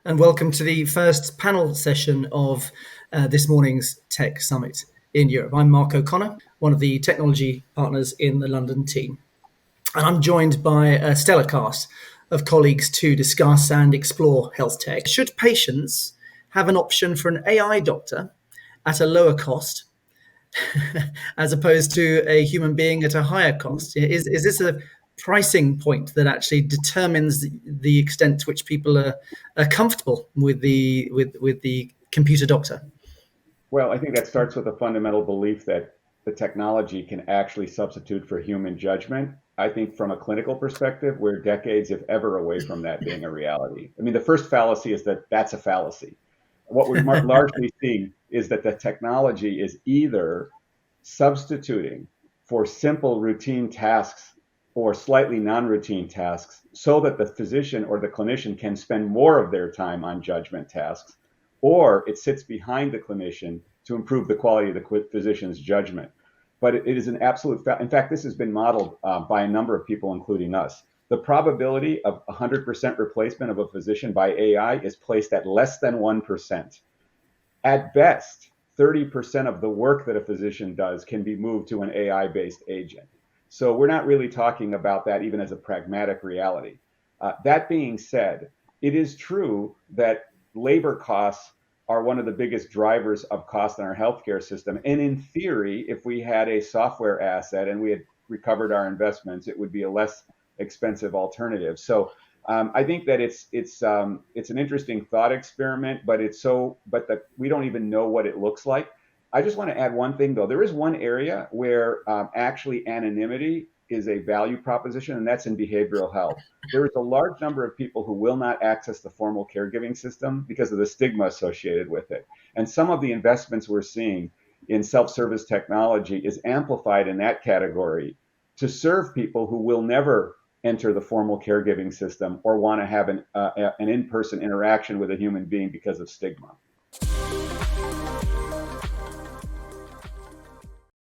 and welcome to the first panel session of this morning's Tech Summit in Europe. I'm Mark O'Connor, one of the technology partners in the London team, and I'm joined by a stellar cast of colleagues to discuss and explore health tech. Should patients have an option for an AI doctor at a lower cost as opposed to a human being at a higher cost? Is this a pricing point that actually determines the extent to which people are comfortable with the computer doctor? Well, I think that starts with a fundamental belief that the technology can actually substitute for human judgment. I think from a clinical perspective, we're decades, if ever, away from that being a reality. I mean, the first fallacy is that that's a fallacy. What we're largely seeing is that the technology is either substituting for simple routine tasks or slightly non-routine tasks so that the physician or the clinician can spend more of their time on judgment tasks, or it sits behind the clinician to improve the quality of the physician's judgment. But it is an absolute fact. In fact, this has been modeled by a number of people, including us. The probability of 100% replacement of a physician by AI is placed at less than 1%. At best, 30% of the work that a physician does can be moved to an AI-based agent. So we're not really talking about that even as a pragmatic reality. That being said, it is true that labor costs are one of the biggest drivers of cost in our healthcare system. And in theory, if we had a software asset and we had recovered our investments, it would be a less expensive alternative. So I think that it's an interesting thought experiment, but we don't even know what it looks like. I just want to add one thing though. There is one area where actually anonymity is a value proposition, and that's in behavioral health. There is a large number of people who will not access the formal caregiving system because of the stigma associated with it. And some of the investments we're seeing in self-service technology is amplified in that category to serve people who will never enter the formal caregiving system or want to have an in-person interaction with a human being because of stigma.